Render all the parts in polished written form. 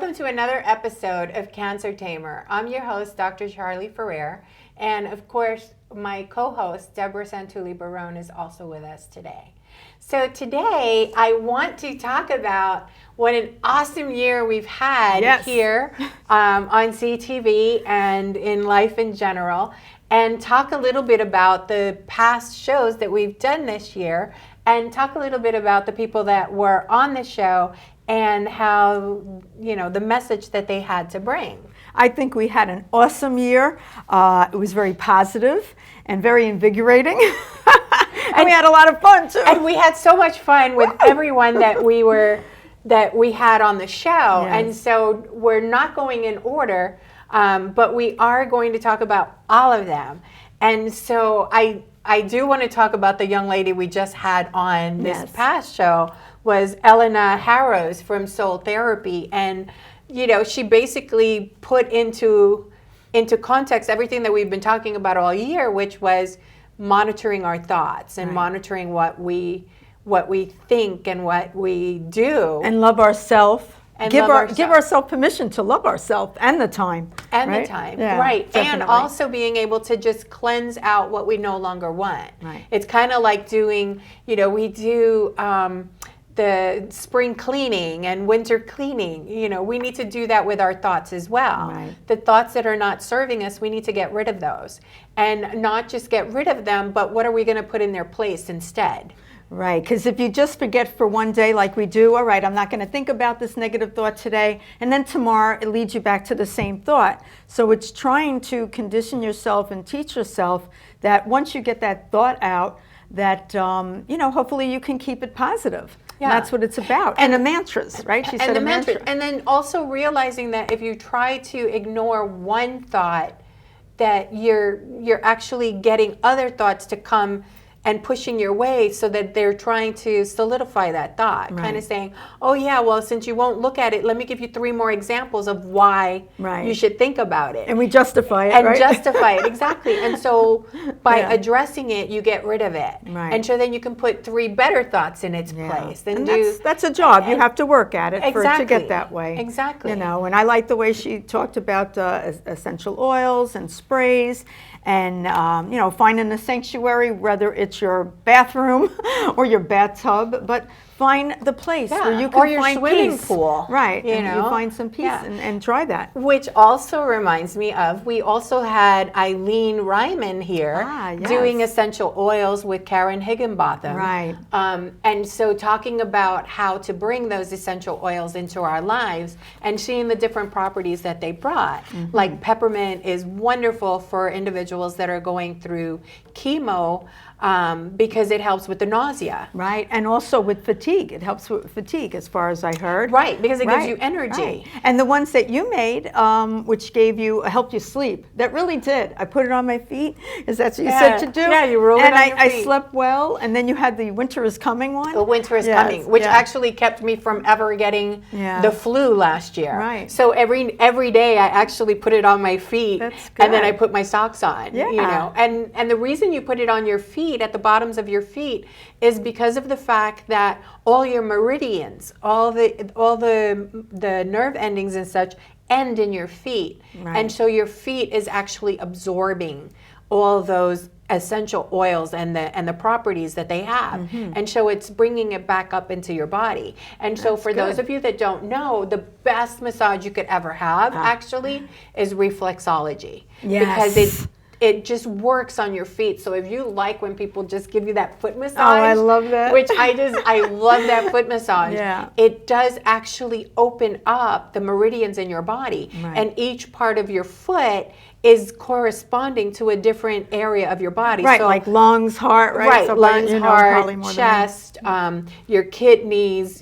welcome to another episode of Cancer Tamer. I'm your host, Dr. Charlie Ferrer, and of course, my co-host, Deborah Santulli-Barone, is also with us today. So today, I want to talk about what an awesome year we've had here on CTV and in life in general, and talk a little bit about the past shows that we've done this year, and talk a little bit about the people that were on the show and how, the message that they had to bring. I think we had an awesome year. It was very positive and very invigorating. and we had a lot of fun too. And we had so much fun with everyone that we had on the show. Yes. And so we're not going in order, but we are going to talk about all of them. And so I do want to talk about the young lady we just had on this past show, was Elena Harrows from Soul Therapy. And, she basically put into context everything that we've been talking about all year, which was monitoring our thoughts and monitoring what we think and what we do. And love ourselves. And give ourselves permission to love ourselves and the time. And the time, right. Definitely. And also being able to just cleanse out what we no longer want. Right. It's kind of like doing, we do the spring cleaning and winter cleaning. We need to do that with our thoughts as well. Right. The thoughts that are not serving us, we need to get rid of those. And not just get rid of them, but what are we going to put in their place instead? Right, because if you just forget for one day like we do, all right, I'm not going to think about this negative thought today, and then tomorrow it leads you back to the same thought. So it's trying to condition yourself and teach yourself that once you get that thought out, that, hopefully you can keep it positive. Yeah. That's what it's about. And the mantras, right? She said a mantra. And then also realizing that if you try to ignore one thought, that you're actually getting other thoughts to come and pushing your way, so that they're trying to solidify that thought. Right. Kind of saying, oh yeah, well, since you won't look at it, let me give you 3 more examples of why you should think about it. And we justify it, and justify it, exactly. And so by addressing it, you get rid of it. Right. And so then you can put 3 better thoughts in its place. And that's a job. You have to work at it for it to get that way. Exactly. And I like the way she talked about essential oils and sprays, and finding a sanctuary, whether it's your bathroom or your bathtub, but find the place where you can or your find swimming peace. Pool. Right, and you find some peace and try that. Which also reminds me of, we also had Eileen Ryman here doing essential oils with Karen Higginbotham. Right. And so talking about how to bring those essential oils into our lives and seeing the different properties that they brought. Mm-hmm. Like peppermint is wonderful for individuals that are going through chemo, because it helps with the nausea. Right, and also with fatigue. It helps with fatigue, as far as I heard. Right, because it gives you energy. Right. And the ones that you made, which helped you sleep, that really did. I put it on my feet, because that's what you said to do. Yeah, you rolled it on your feet. I slept well, and then you had the winter is coming one. The winter is coming, which actually kept me from ever getting the flu last year. Right. So every day I actually put it on my feet, and then I put my socks on. Yeah. And the reason you put it on your feet, at the bottoms of your feet, is because of the fact that all your meridians, all the nerve endings and such end in your feet. Right. And so your feet is actually absorbing all those essential oils and the properties that they have. Mm-hmm. And so it's bringing it back up into your body. And so for those of you that don't know, the best massage you could ever have actually is reflexology. Yes. Because it just works on your feet. So if you like when people just give you that foot massage. Oh, I love that. Which I love that foot massage. Yeah. It does actually open up the meridians in your body. Right. And each part of your foot is corresponding to a different area of your body. Right, so, like lungs, heart, right? Right, so lungs, heart, chest, your kidneys,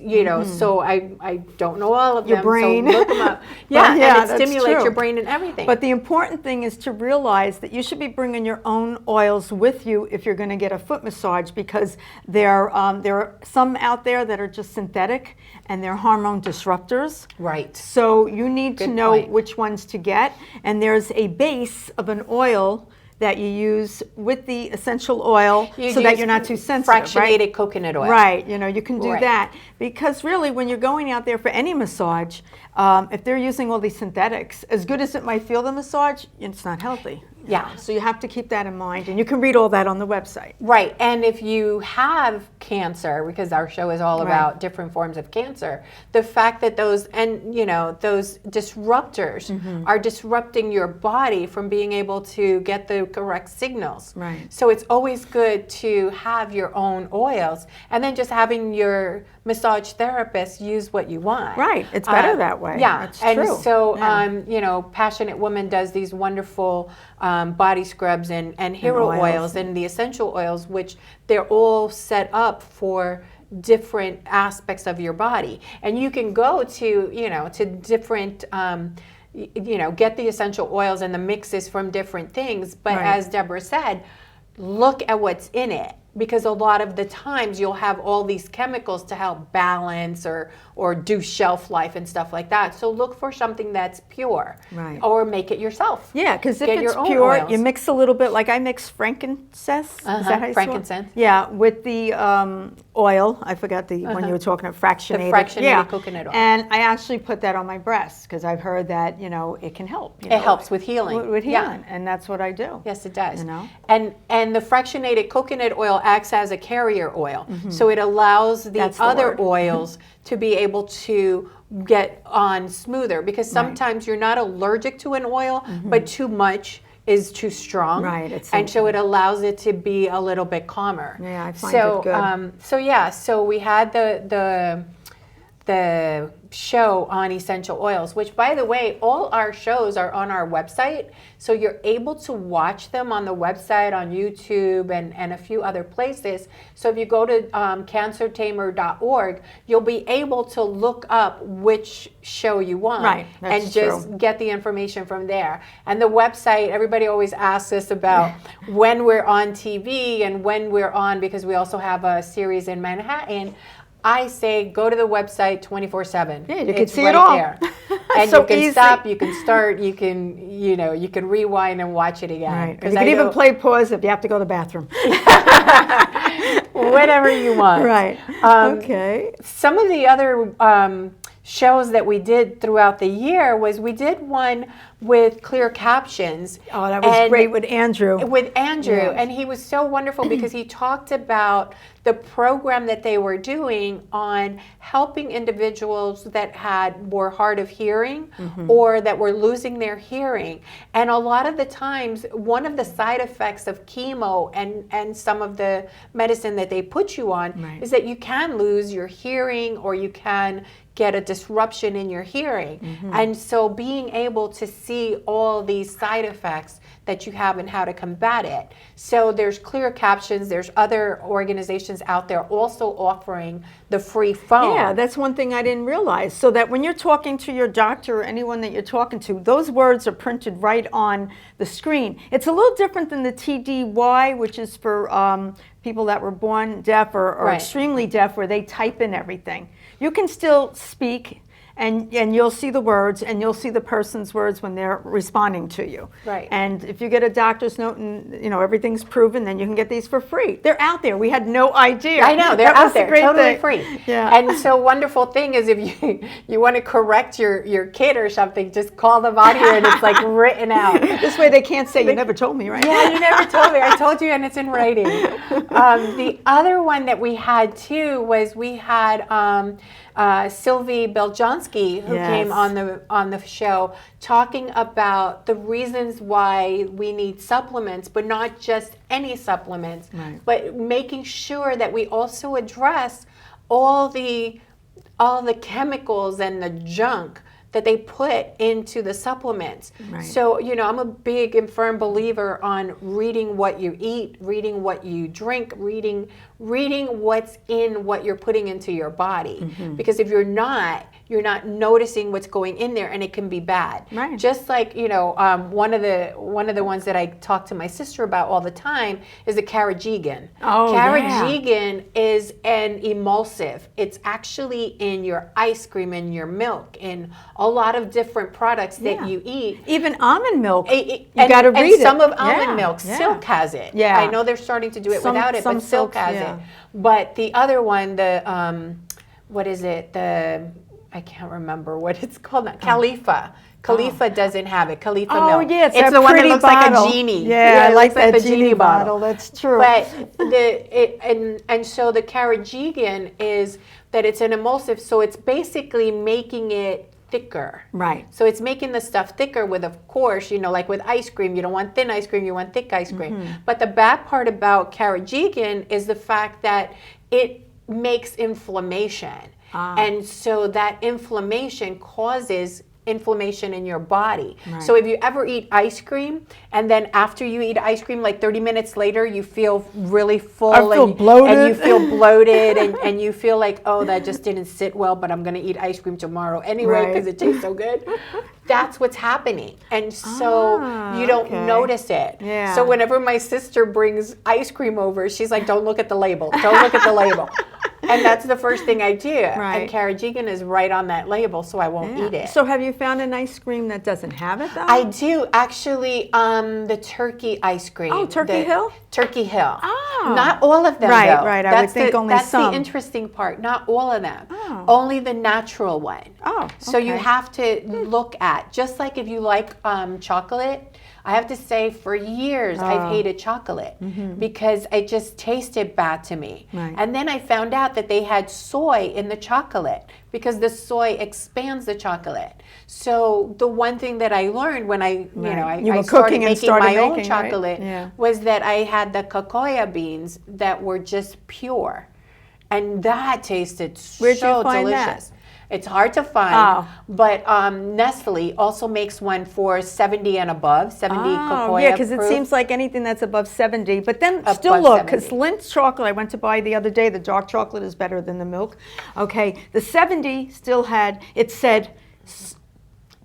so I don't know all of your them. brain. So look them up. And it stimulates your brain and everything. But the important thing is to realize that you should be bringing your own oils with you if you're going to get a foot massage, because there are some out there that are just synthetic and they're hormone disruptors. Right. So you need to know which ones to get, and there's a base of an oil that you use with the essential oil You so that use you're not too sensitive, fractionated right? coconut oil. Right, you know, you can do Right. that. Because really, when you're going out there for any massage, if they're using all these synthetics, as good as it might feel the massage, it's not healthy. Yeah. So you have to keep that in mind, and you can read all that on the website. Right, and if you have cancer, because our show is all about different forms of cancer, the fact that those, and you know, those disruptors are disrupting your body from being able to get the correct signals. Right. So it's always good to have your own oils, and then just having your massage therapist use what you want. Right, it's better that way. Yeah, That's and true. so Yeah. you know, Passionate Woman does these wonderful body scrubs and hero oils and the essential oils, which they're all set up for different aspects of your body. And you can go to, you know, to different, you know, get the essential oils and the mixes from different things. But Right. as Deborah said, look at what's in it. Because a lot of the times you'll have all these chemicals to help balance or do shelf life and stuff like that. So look for something that's pure. Right. Or make it yourself. Yeah, because if Get it's your own pure, oils. you mix a little bit, like I mix frankincense. Is that how you say it? Frankincense. Yeah, with the oil. I forgot the one you were talking about, fractionated. fractionated coconut oil. And I actually put that on my breasts because I've heard that, you know, it can help. You It know, helps with healing. With Yeah. healing, and that's what I do. Yes, it does. You know? And the fractionated coconut oil acts as a carrier oil. So it allows the That's the other word. oils to be able to get on smoother, because sometimes you're not allergic to an oil, but too much is too strong. Right, it's and so it allows it to be a little bit calmer. Yeah, I find so, it good. So yeah, so we had the show on essential oils, which, by the way, all our shows are on our website, so you're able to watch them on the website, on YouTube, and a few other places. So if you go to cancertamer.org, you'll be able to look up which show you want, Right, that's and just true. get the information from there. And the website, everybody always asks us about when we're on TV and when we're on, because we also have a series in Manhattan. I say go to the website 24/7. Yeah, you can It's see right it all. there. And So you can easy. stop, you can start, you can, you know, you can rewind and watch it again. Right. 'Cause And you I can even know- play pause if you have to go to the bathroom. whatever you want. Right. Okay. Some of the other shows that we did throughout the year was we did one with clear captions. Oh, that was And great with Andrew. With Andrew, Yes. and he was so wonderful because he talked about the program that they were doing on helping individuals that were hard of hearing or that were losing their hearing. And a lot of the times, one of the side effects of chemo and some of the medicine that they put you on Right. is that you can lose your hearing, or you can get a disruption in your hearing. And so being able to see all these side effects that you have and how to combat it. So there's clear captions, there's other organizations out there also offering the free phone. Yeah, that's one thing I didn't realize. So that when you're talking to your doctor or anyone that you're talking to, those words are printed right on the screen. It's a little different than the TDY, which is for people that were born deaf or Right. extremely deaf, where they type in everything. You can still speak, and you'll see the words, and you'll see the person's words when they're responding to you. Right. And if you get a doctor's note and everything's proven, then you can get these for free. They're out there. We had no idea. I know, they're That out was the there, great totally thing. free. Yeah. And so wonderful thing is, if you want to correct your kid or something, just call them on here and it's like written out. This way they can't say, you never told me, right? Yeah, you never told me. I told you, and it's in writing. The other one that we had too was we had Sylvie Beljanski, who Yes. came on the show, talking about the reasons why we need supplements, but not just any supplements, Right. but making sure that we also address all the chemicals and the junk that they put into the supplements. Right. So, I'm a big and firm believer on reading what you eat, reading what you drink, reading what's in what you're putting into your body. Because if you're not, you're not noticing what's going in there, and it can be bad. Right. Just like, one of the ones that I talk to my sister about all the time is the Carrageenan. Oh, Carrageenan is an emulsive. It's actually in your ice cream, in your milk, in a lot of different products that you eat. Even almond milk. You got to read it. And some of almond milk, Silk has it. Yeah. I know they're starting to do it without it, but Silk Silks, has it. But the other one, what is it? I can't remember what it's called now. Khalifa doesn't have it. Khalifa milk. Oh, yeah, it's the one that looks bottle. like a genie. Yeah, I like that the genie bottle. That's true. But so the Carrageenan is that it's an emulsive, so it's basically making it thicker. Right. So it's making the stuff thicker with, of course, like with ice cream, you don't want thin ice cream, you want thick ice cream. But the bad part about Carrageenan is the fact that it makes inflammation. And so that inflammation causes inflammation in your body. Right. So if you ever eat ice cream, and then after you eat ice cream, like 30 minutes later, you feel really full, bloated. and you feel bloated, and you feel like, oh, that just didn't sit well, but I'm going to eat ice cream tomorrow anyway because it tastes so good. That's what's happening. And so you don't notice it. Yeah. So whenever my sister brings ice cream over, she's like, don't look at the label. Don't look at the label. And that's the first thing I do. Right. And Carrageenan is right on that label, so I won't eat it. So have you found an ice cream that doesn't have it, though? I do. Actually, the turkey ice cream. Oh, Turkey Hill? Turkey Hill. Oh. Not all of them, though. Right. I would think only some. That's the interesting part. Not all of them. Oh. Only the natural one. Oh, So you have to look at, just like if you like chocolate, I have to say for years I've hated chocolate because it just tasted bad to me. Right. And then I found out that they had soy in the chocolate because the soy expands the chocolate. So the one thing that I learned when I started making my own chocolate was that I had the cocoa beans that were just pure. And that tasted so delicious. It's hard to find, but Nestle also makes one for 70 and above, 70 cocoa. Yeah, because it seems like anything that's above 70. But then still look, because Lindt's chocolate I went to buy the other day, the dark chocolate is better than the milk. Okay, the 70 still had, it said,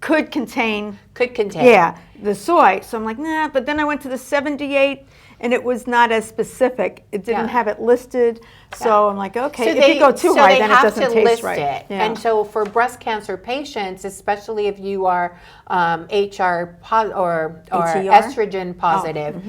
could contain. Yeah, the soy. So I'm like, nah, but then I went to the 78. And it was not as specific. It didn't have it listed. So I'm like, okay, so if you go too high, then it doesn't taste right. It. Yeah. And so for breast cancer patients, especially if you are HR or estrogen positive,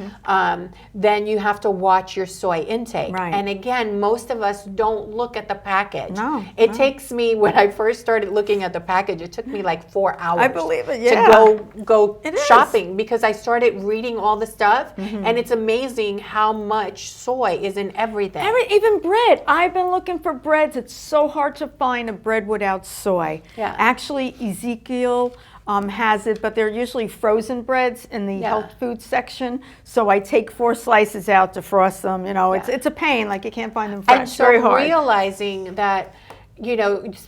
then you have to watch your soy intake. Right. And again, most of us don't look at the package. No. It takes me, when I first started looking at the package, it took me like 4 hours. I believe it, to go shopping because I started reading all the stuff, and it's amazing how much soy is in everything. Even bread. I've been looking for breads. It's so hard to find a bread without soy. Yeah. Actually, Ezekiel has it, but they're usually frozen breads in the health food section. So I take 4 slices out, defrost them. It's a pain. Like you can't find them fresh. And so very hard. realizing that,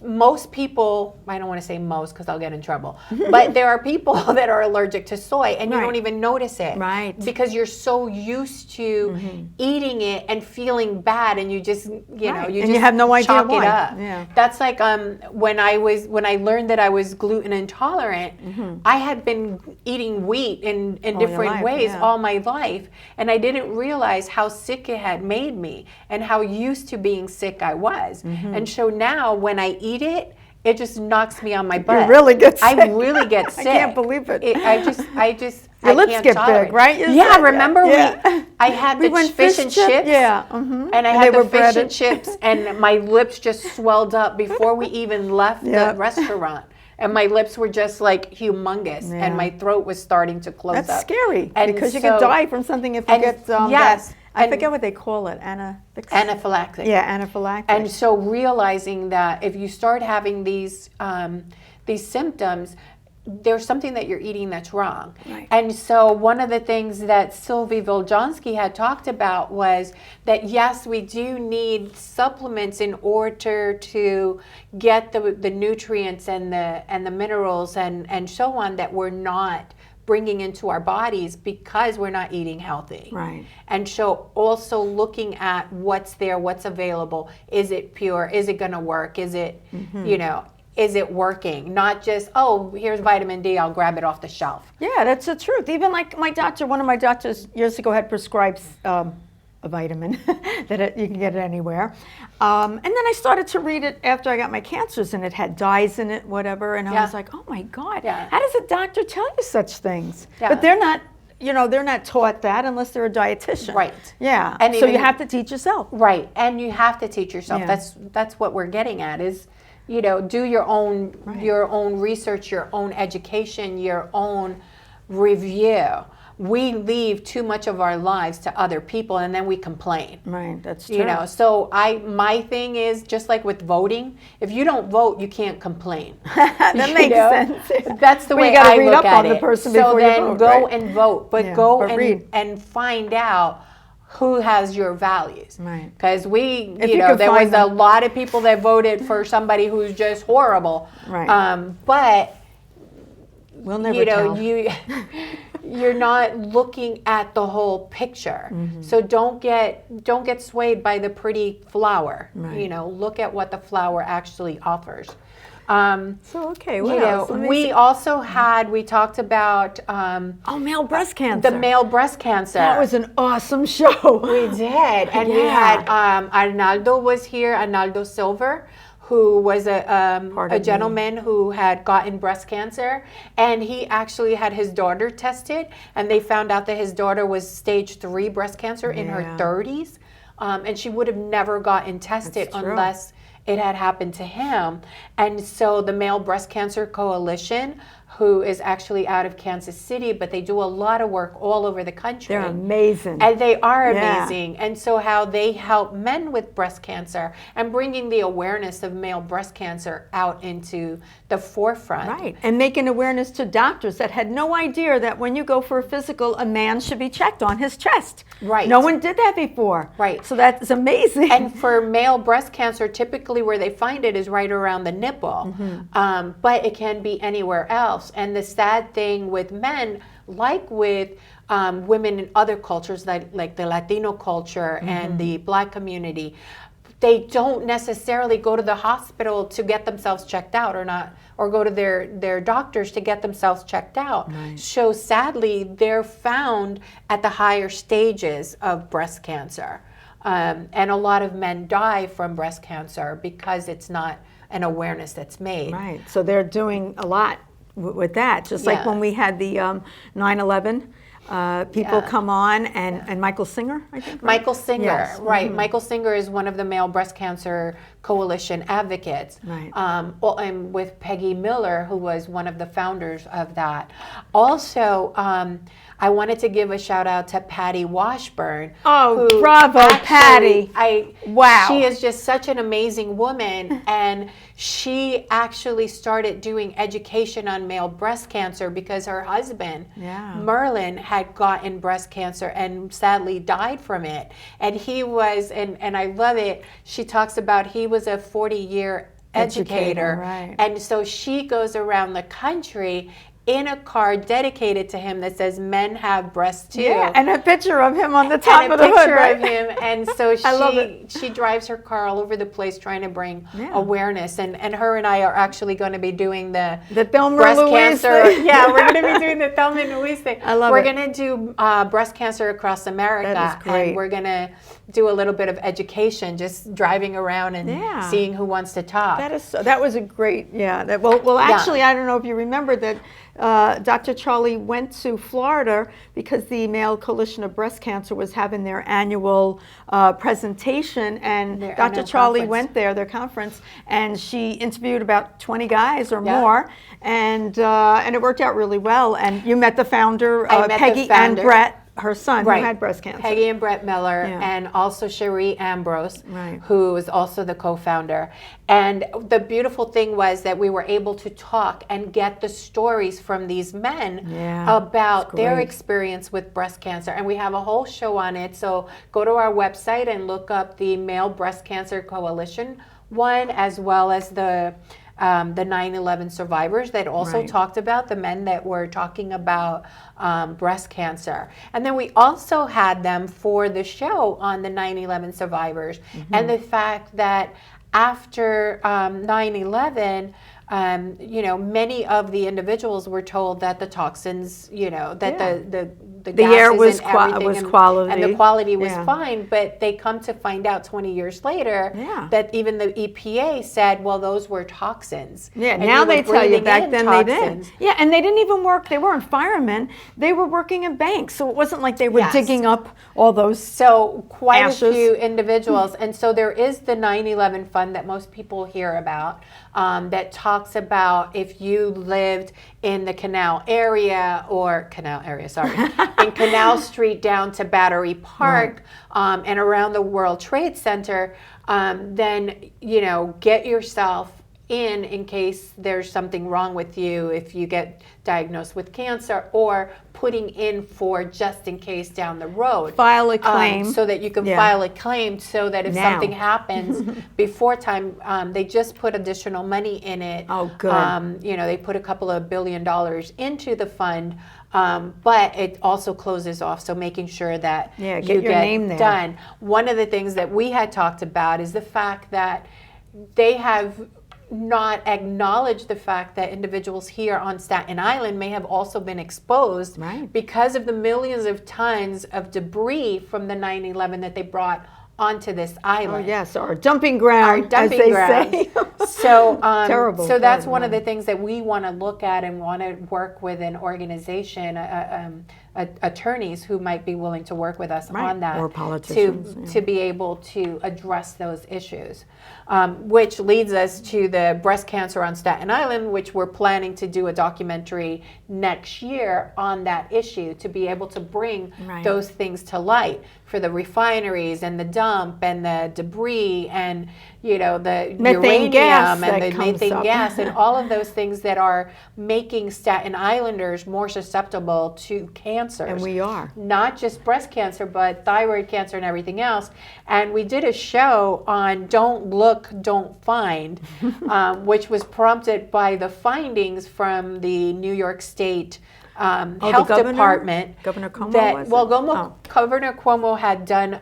most people, I don't want to say most because I'll get in trouble, but there are people that are allergic to soy and you don't even notice it. Right. Because you're so used to eating it and feeling bad and you just, you have no idea chalk why. it up. Yeah. That's like when I learned that I was gluten intolerant, I had been eating wheat in different ways all my life, and I didn't realize how sick it had made me and how used to being sick I was. And so now when I eat it, it just knocks me on my butt. You really get sick. I really get sick. I can't believe it. Your lips get big, right? Remember I had the fish and chips? Yeah. And I had the fish and chips, and my lips just swelled up before we even left the restaurant. And my lips were just like humongous, and my throat was starting to close up. That's scary, and because you could die from something if you get I forget what they call it, anaphylactic. Yeah, anaphylactic. And so realizing that if you start having these symptoms, there's something that you're eating that's wrong. Right. And so one of the things that Sylvie Voljansky had talked about was that, yes, we do need supplements in order to get the nutrients and the minerals and so on that we're not bringing into our bodies because we're not eating healthy. Right. And so also looking at what's there, what's available. Is it pure? Is it going to work? Is it, is it working? Not just, oh, here's vitamin D, I'll grab it off the shelf. Yeah, that's the truth. Even like my doctor, one of my doctors years ago had prescribed a vitamin that you can get it anywhere. And then I started to read it after I got my cancers, and it had dyes in it, whatever. And I was like, oh my God, how does a doctor tell you such things? But they're not, they're not taught that unless they're a dietitian. Right. Yeah. And so you have to teach yourself. Right. And you have to teach yourself. Yeah. That's what we're getting at is, do your own research, your own education, your own review. We leave too much of our lives to other people, and then we complain. Right, that's true. So my thing is, just like with voting, if you don't vote, you can't complain. That makes sense. That's the way you gotta I read look up at on it. The person so before then you vote, go right? and vote, but and find out who has your values. Right. Because there was a lot of people that voted for somebody who's just horrible. Right. But we'll never tell. You're not looking at the whole picture. Mm-hmm. So don't get swayed by the pretty flower. Right. Look at what the flower actually offers. What else? We also we talked about male breast cancer. The male breast cancer. That was an awesome show. We did. And we had Arnaldo was here, Arnaldo Silver, who was a gentleman who had gotten breast cancer, and he actually had his daughter tested, and they found out that his daughter was stage 3 breast cancer in her 30s, and she would have never gotten tested unless it had happened to him. And so the Male Breast Cancer Coalition, who is actually out of Kansas City, but they do a lot of work all over the country. They're amazing. And they are amazing. And so how they help men with breast cancer and bringing the awareness of male breast cancer out into the forefront. Right. And making awareness to doctors that had no idea that when you go for a physical, a man should be checked on his chest. Right. No one did that before. Right. So that's amazing. And for male breast cancer, typically where they find it is right around the nipple. Mm-hmm. But it can be anywhere else. And the sad thing with men, like with women in other cultures, like the Latino culture and the Black community, they don't necessarily go to the hospital to get themselves checked out or go to their doctors to get themselves checked out. Right. So sadly, they're found at the higher stages of breast cancer. And a lot of men die from breast cancer because it's not an awareness that's made. Right. So they're doing a lot with that. Just like when we had the 9/11 people come on, and Michael Singer, I think. Right? Michael Singer, yes. Right. Mm-hmm. Michael Singer is one of the Male Breast Cancer Coalition advocates. Right. And with Peggy Miller, who was one of the founders of that. Also, I wanted to give a shout out to Patty Washburn. Oh, bravo, Patty. Wow. She is just such an amazing woman, and she actually started doing education on male breast cancer because her husband, Merlin, had gotten breast cancer and sadly died from it. And he was, and I love it, she talks about he was a 40-year educator. Right. And so she goes around the country in a car dedicated to him that says men have breasts too. Yeah, and a picture of him on the top of the hood, right? And a picture of him. And so she drives her car all over the place trying to bring awareness. And her and I are actually going to be doing the Thelma breast Louise cancer. thing. Yeah, we're going to be doing the Thelma and Louise thing. I love We're it. going to do breast cancer across America. That is great. And we're going to do a little bit of education, just driving around and seeing who wants to talk. That was a great, actually, I don't know if you remember that Dr. Charlie went to Florida because the Male Coalition of Breast Cancer was having their annual presentation, and Dr. Charlie went there, their conference, and she interviewed about 20 guys or more, and it worked out really well. And you met the founder, Peggy and Brett, her son, who had breast cancer. Peggy and Brett Miller, and also Cherie Ambrose, who is also the co-founder. And the beautiful thing was that we were able to talk and get the stories from these men about their experience with breast cancer. And we have a whole show on it. So go to our website and look up the Male Breast Cancer Coalition one, as well as the 9/11 survivors that also talked about the men that were talking about breast cancer. And then we also had them for the show on the 9/11 survivors and the fact that after 9/11, many of the individuals were told that the toxins, that the air gases was and everything was and, quality, and the quality was Yeah. fine, but they come to find out 20 years later Yeah. that even the EPA said, well, those were toxins. Yeah, And now were they tell you, breathing back in then they toxins. didn't. Yeah, and they didn't even work, they weren't firemen, they were working in banks, so it wasn't like they were Yes. digging up all those So quite ashes. a few individuals, and so there is the 9/11 fund that most people hear about, that talks about if you lived in the canal area, in Canal Street down to Battery Park, and around the World Trade Center, then get yourself in case there's something wrong with you if you get diagnosed with cancer, or putting in for just in case down the road. File a claim. So that you can Yeah. file a claim, so that if Now. something happens before time, they just put additional money in it. Oh, good. They put a couple of $1 billion into the fund, but it also closes off, so making sure that Yeah, you get your get name there. done. One of the things that we had talked about is the fact that they have not acknowledged the fact that individuals here on Staten Island may have also been exposed Right. because of the millions of tons of debris from the 9/11 that they brought onto this Oh island. yes, our dumping ground, Our dumping as they grounds. say. So, Terrible, so that's terrible. one of the things that we want to look at and want to work with an organization, attorneys who might be willing to work with us Right. on that, Or politicians, to be able to address those issues. Which leads us to the breast cancer on Staten Island, which we're planning to do a documentary next year on that issue, to be able to bring Right. those things to light for the refineries and the dump and the debris and the Methane gas uranium and that the comes methane up. gas and all of those things that are making Staten Islanders more susceptible to cancers. And we are. Not just breast cancer, but thyroid cancer and everything else. And we did a show on Don't Look, Don't Find, which was prompted by the findings from the New York State Health governor? Department. Governor Cuomo, that, was it? well, Oh. Governor Cuomo had done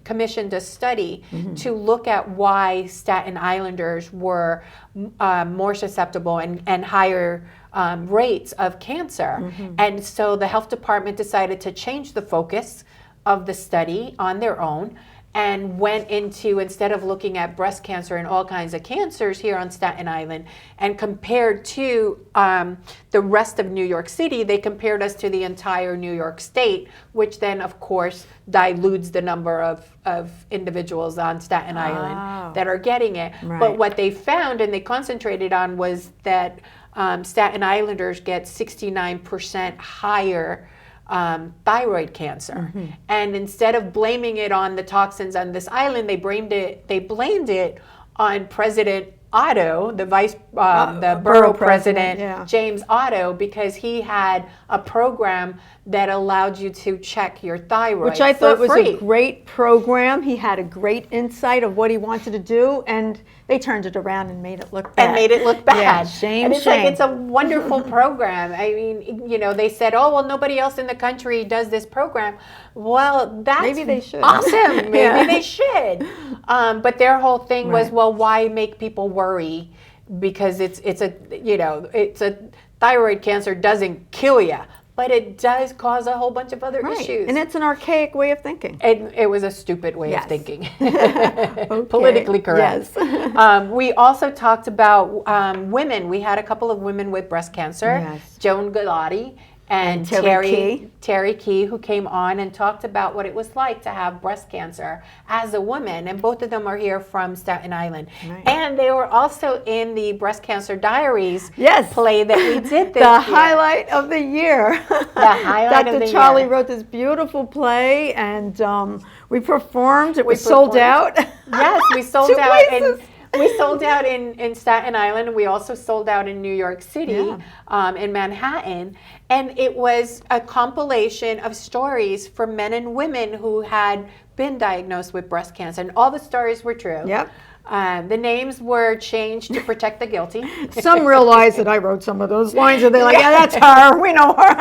commissioned a study to look at why Staten Islanders were more susceptible and higher rates of cancer. And so the health department decided to change the focus of the study on their own, and went into, instead of looking at breast cancer and all kinds of cancers here on Staten Island, and compared to the rest of New York City, they compared us to the entire New York State, which then, of course, dilutes the number of individuals on Staten Island that are getting it. Right. But what they found, and they concentrated on, was that Staten Islanders get 69% higher thyroid cancer. And instead of blaming it on the toxins on this island, they blamed it on President Otto, the the borough president, yeah. James Otto, because he had a program that allowed you to check your thyroid, Which I thought for was free. a great program. He had a great insight of what he wanted to do, and they turned it around and made it look bad. And made it look bad. Yeah, shame, and it's shame. like, it's a wonderful program. I mean, they said, oh, well, nobody else in the country does this program. Well, that's Maybe they should. awesome. Maybe Yeah. they should. But their whole thing was, Right. well, why make people worry? Because it's a thyroid cancer doesn't kill you, but it does cause a whole bunch of other Right. issues. And it's an archaic way of thinking. And it was a stupid way Yes. of thinking. Okay. Politically correct. Yes. We also talked about women. We had a couple of women with breast cancer, Yes. Joan Galati and Terry Key, who came on and talked about what it was like to have breast cancer as a woman. And both of them are here from Staten Island. Right. And they were also in the Breast Cancer Diaries Yes. play that we did this The year. highlight of the year. The highlight of Dr. the Charlie year. wrote this beautiful play, and we performed. It We was sold performed. out. Yes, we sold Two out. places. We sold out in Staten Island, and we also sold out in New York City, in Manhattan. And it was a compilation of stories for men and women who had been diagnosed with breast cancer. And all the stories were true. Yep. The names were changed to protect the guilty. Some realized that I wrote some of those lines, and they're like, yeah, that's her. We know her.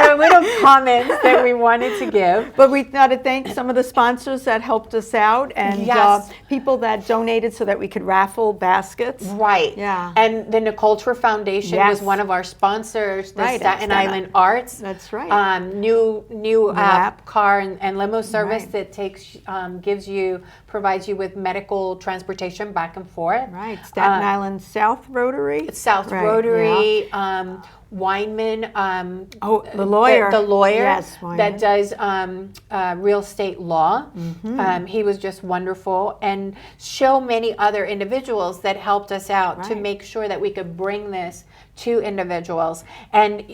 So little comments that we wanted to give. But we got to thank some of the sponsors that helped us out, and Yes. people that donated so that we could raffle baskets. Right. Yeah. And the Nicoltra Foundation Yes. was one of our sponsors. The Right, Staten Island Arts. That's right. New app. car and limo service Right. that provides you with medical transportation back and forth. Right. Staten Island South Rotary. South Right, Rotary. Weinman, the lawyer. the lawyer Yes, that does real estate law. Mm-hmm. He was just wonderful, and so many other individuals that helped us out to Right. make sure that we could bring this to individuals. And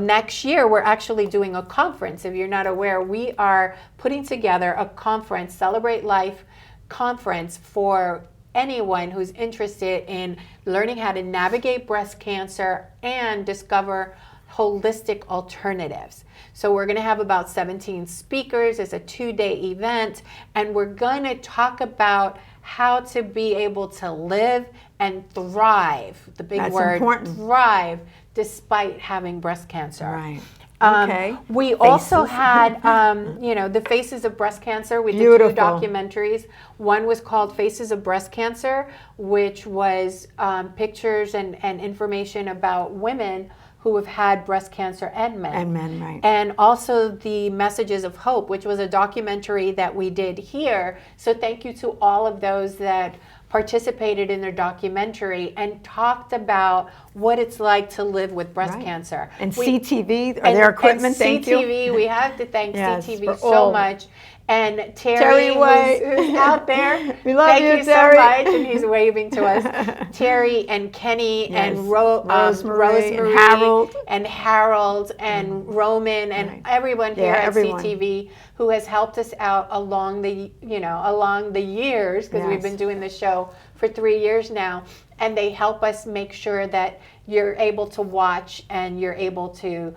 next year we're actually doing a conference. If you're not aware, we are putting together a conference, Celebrate Life conference, for anyone who's interested in learning how to navigate breast cancer and discover holistic alternatives. So we're going to have about 17 speakers. It's a 2-day event, and we're going to talk about how to be able to live and thrive, the big That's word, important. thrive, despite having breast cancer. Right. Okay. We also had, the Faces of Breast Cancer. We did Beautiful. 2 documentaries. One was called Faces of Breast Cancer, which was pictures and information about women who have had breast cancer and men. And men, right. And also the Messages of Hope, which was a documentary that we did here. So thank you to all of those that participated in their documentary and talked about what it's like to live with breast Right. cancer. And CTV, their equipment, thank you. CTV, we have to thank Yes, CTV for so all. much. And Terry Terry, White. who's out there, We love thank you, you Terry. so much, and he's waving to us. Terry and Kenny Yes. and Rosemary and Harold. and Roman and Right. everyone here Yeah, at everyone. CTV who has helped us out along the years, because we've Yes. been doing this show for 3 years now, and they help us make sure that you're able to watch and you're able to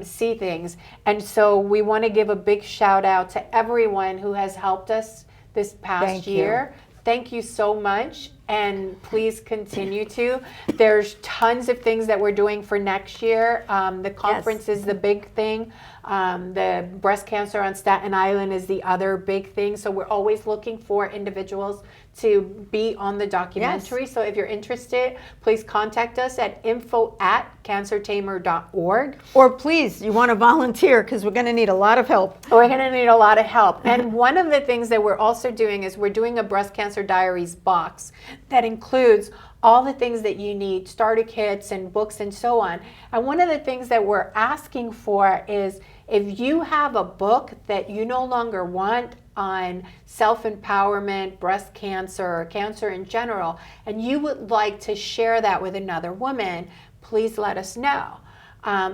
see things. And so we want to give a big shout out to everyone who has helped us this past Thank you. year. Thank you so much, and please continue to. There's tons of things that we're doing for next year. The conference is the big thing. The breast cancer on Staten Island is the other big thing. So we're always looking for individuals to be on the documentary. So if you're interested, please contact us at info@cancertamer.org. Or please, you want to volunteer, because we're going to need a lot of help. We're going to need a lot of help. And one of the things that we're also doing is we're doing a Breast Cancer Diaries box that includes all the things that you need, starter kits and books and so on. And one of the things that we're asking for is, if you have a book that you no longer want on self-empowerment, breast cancer, or cancer in general, and you would like to share that with another woman, please let us know.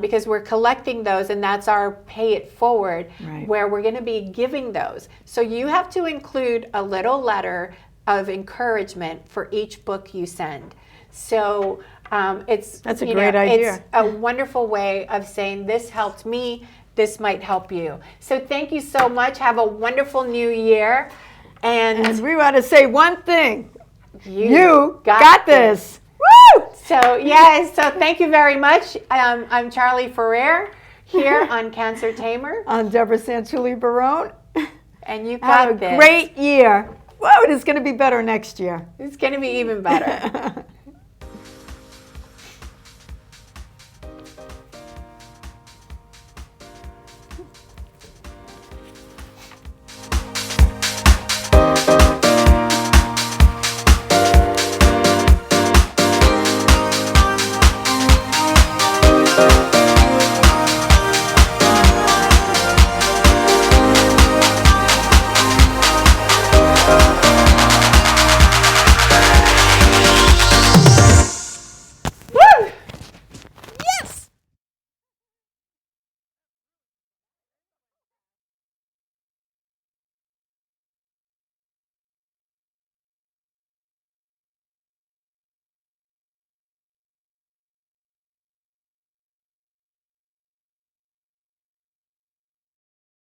Because we're collecting those, and that's our Pay It Forward, Right. where we're going to be giving those. So you have to include a little letter of encouragement for each book you send. So That's a great idea. It's a wonderful way of saying, this helped me, this might help you. So thank you so much. Have a wonderful new year. And we want to say one thing. You got this. Woo! So yes, so thank you very much. I'm Charlie Ferrer here on Cancer Tamer. I'm Deborah Santulli-Barone. And you got Have a this. great year. Whoa, it is going to be better next year. It's going to be even better.